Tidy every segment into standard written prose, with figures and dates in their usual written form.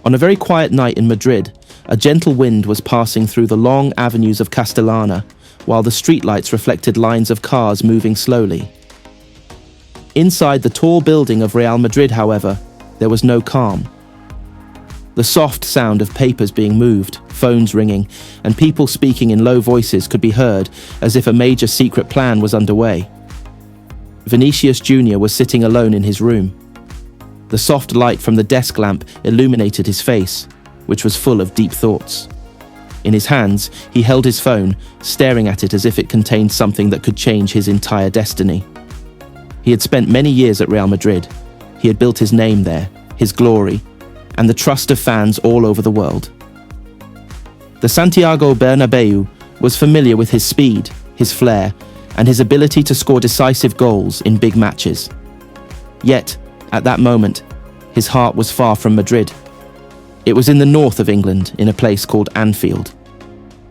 On a very quiet night in Madrid, a gentle wind was passing through the long avenues of Castellana, while the streetlights reflected lines of cars moving slowly. Inside the tall building of Real Madrid, however, there was no calm. The soft sound of papers being moved, phones ringing, and people speaking in low voices could be heard as if a major secret plan was underway. Vinícius Júnior was sitting alone in his room. The soft light from the desk lamp illuminated his face, which was full of deep thoughts. In his hands, he held his phone, staring at it as if it contained something that could change his entire destiny. He had spent many years at Real Madrid. He had built his name there, his glory, and the trust of fans all over the world. The Santiago Bernabéu was familiar with his speed, his flair, and his ability to score decisive goals in big matches. Yet, at that moment, his heart was far from Madrid. It was in the north of England, in a place called Anfield.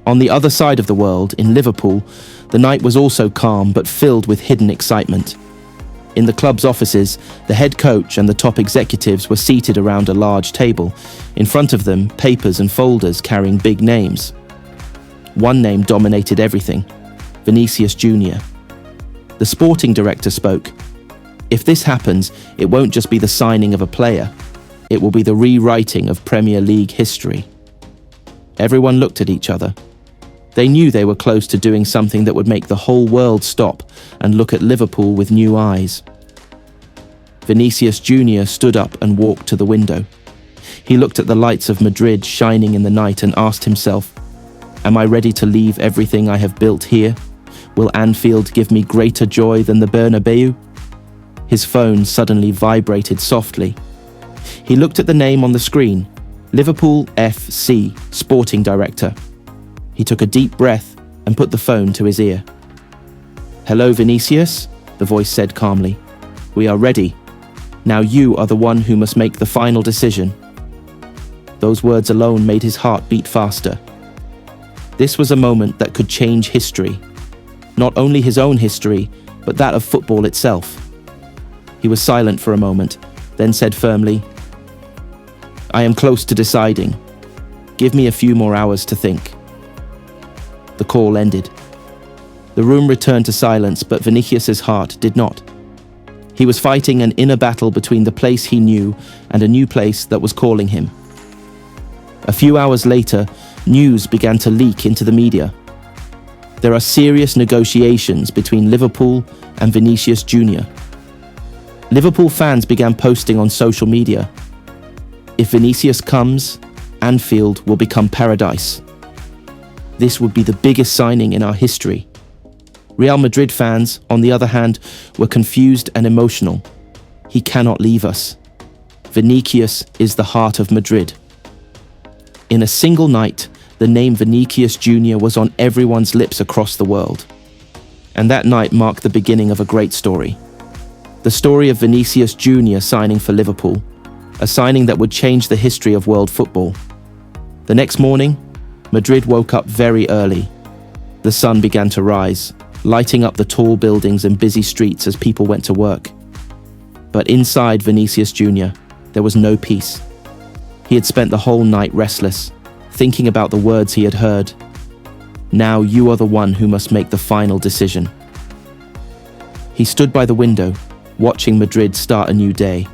On the other side of the world, in Liverpool, the night was also calm but filled with hidden excitement. In the club's offices, the head coach and the top executives were seated around a large table. In front of them, papers and folders carrying big names. One name dominated everything: Vinícius Júnior. The sporting director spoke. If this happens, it won't just be the signing of a player. It will be the rewriting of Premier League history. Everyone looked at each other. They knew they were close to doing something that would make the whole world stop and look at Liverpool with new eyes. Vinícius Júnior stood up and walked to the window. He looked at the lights of Madrid shining in the night and asked himself, "Am I ready to leave everything I have built here? Will Anfield give me greater joy than the Bernabéu?" His phone suddenly vibrated softly. He looked at the name on the screen, Liverpool FC, sporting director. He took a deep breath and put the phone to his ear. "Hello, Vinícius," the voice said calmly. "We are ready. Now you are the one who must make the final decision." Those words alone made his heart beat faster. This was a moment that could change history. Not only his own history, but that of football itself. He was silent for a moment, then said firmly, "I am close to deciding. Give me a few more hours to think." The call ended. The room returned to silence, but Vinícius's heart did not. He was fighting an inner battle between the place he knew and a new place that was calling him. A few hours later, news began to leak into the media. There are serious negotiations between Liverpool and Vinícius Júnior. Liverpool fans began posting on social media. "If Vinícius comes, Anfield will become paradise. This would be the biggest signing in our history." Real Madrid fans, on the other hand, were confused and emotional. "He cannot leave us. Vinícius is the heart of Madrid." In a single night, the name Vinícius Júnior was on everyone's lips across the world. And that night marked the beginning of a great story. The story of Vinícius Júnior signing for Liverpool, a signing that would change the history of world football. The next morning, Madrid woke up very early. The sun began to rise, lighting up the tall buildings and busy streets as people went to work. But inside Vinícius Júnior, there was no peace. He had spent the whole night restless, thinking about the words he had heard. "Now you are the one who must make the final decision." He stood by the window, watching Madrid start a new day.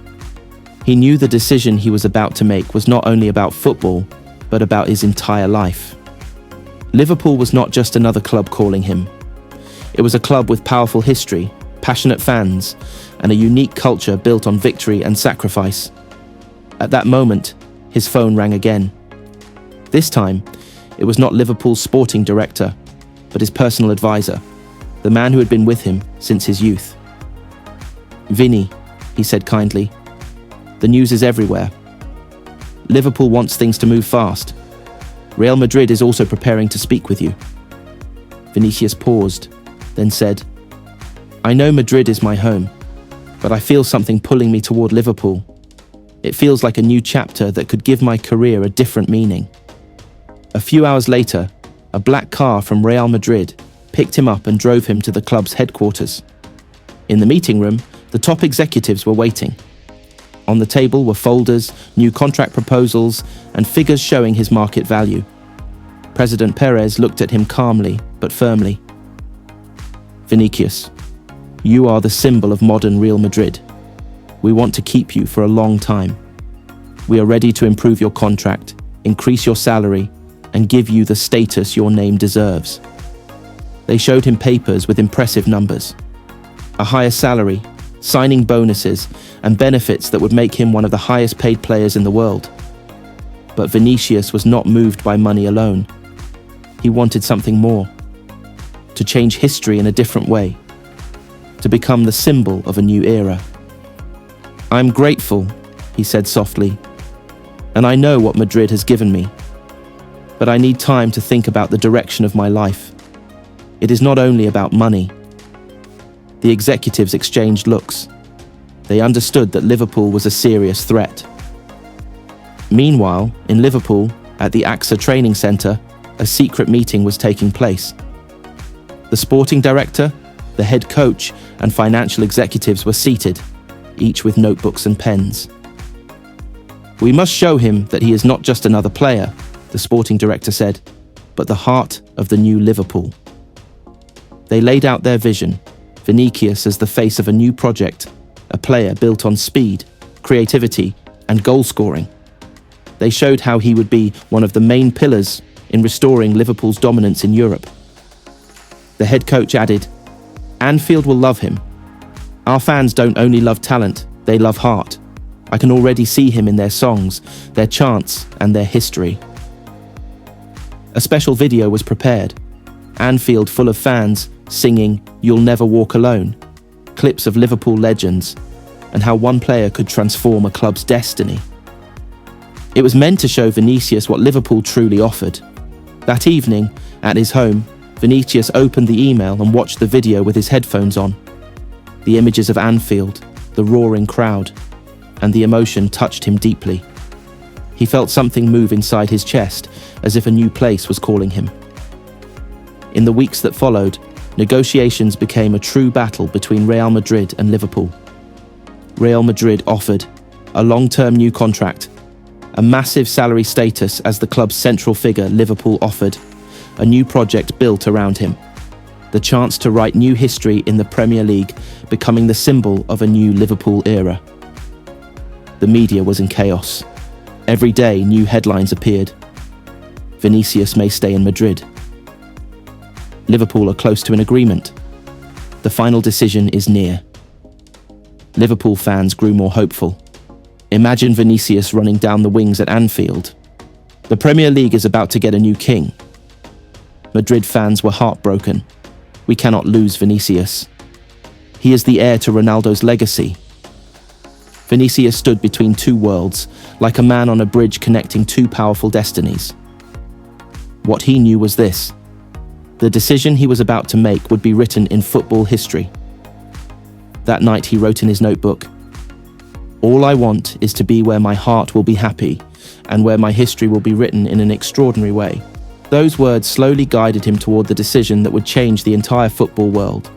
He knew the decision he was about to make was not only about football, but about his entire life. Liverpool was not just another club calling him. It was a club with powerful history, passionate fans, and a unique culture built on victory and sacrifice. At that moment, his phone rang again. This time, it was not Liverpool's sporting director, but his personal advisor, the man who had been with him since his youth. "Vinny," he said kindly, "the news is everywhere. Liverpool wants things to move fast. Real Madrid is also preparing to speak with you." Vinícius paused, then said, "I know Madrid is my home, but I feel something pulling me toward Liverpool. It feels like a new chapter that could give my career a different meaning." A few hours later, a black car from Real Madrid picked him up and drove him to the club's headquarters. In the meeting room, the top executives were waiting. On the table were folders, new contract proposals, and figures showing his market value. President Perez looked at him calmly but firmly. Vinícius, you are the symbol of modern Real Madrid. We want to keep you for a long time. We are ready to improve your contract, increase your salary, and give you the status your name deserves. They showed him papers with impressive numbers. A higher salary, signing bonuses, and benefits that would make him one of the highest paid players in the world. But Vinícius was not moved by money alone. He wanted something more. To change history in a different way. To become the symbol of a new era. I'm grateful, he said softly, and I know what Madrid has given me. But I need time to think about the direction of my life. It is not only about money. The executives exchanged looks. They understood that Liverpool was a serious threat. Meanwhile, in Liverpool, at the AXA training centre, a secret meeting was taking place. The sporting director, the head coach, and financial executives were seated, each with notebooks and pens. We must show him that he is not just another player, the sporting director said, but the heart of the new Liverpool. They laid out their vision, Vinícius as the face of a new project, a player built on speed, creativity, and goal scoring. They showed how he would be one of the main pillars in restoring Liverpool's dominance in Europe. The head coach added, Anfield will love him. Our fans don't only love talent, they love heart. I can already see him in their songs, their chants, and their history. A special video was prepared. Anfield full of fans singing You'll Never Walk Alone, clips of Liverpool legends, and how one player could transform a club's destiny. It was meant to show Vinícius what Liverpool truly offered. That evening, at his home, Vinícius opened the email and watched the video with his headphones on. The images of Anfield, the roaring crowd, and the emotion touched him deeply. He felt something move inside his chest, as if a new place was calling him. In the weeks that followed, negotiations became a true battle between Real Madrid and Liverpool. Real Madrid offered a long-term new contract, a massive salary status as the club's central figure. Liverpool offered a new project built around him, the chance to write new history in the Premier League, becoming the symbol of a new Liverpool era. The media was in chaos. Every day, new headlines appeared. Vinícius may stay in Madrid. Liverpool are close to an agreement. The final decision is near. Liverpool fans grew more hopeful. Imagine Vinícius running down the wings at Anfield. The Premier League is about to get a new king. Madrid fans were heartbroken. We cannot lose Vinícius. He is the heir to Ronaldo's legacy. Vinícius stood between two worlds, like a man on a bridge connecting two powerful destinies. What he knew was this: the decision he was about to make would be written in football history. That night he wrote in his notebook, "All I want is to be where my heart will be happy, and where my history will be written in an extraordinary way." Those words slowly guided him toward the decision that would change the entire football world.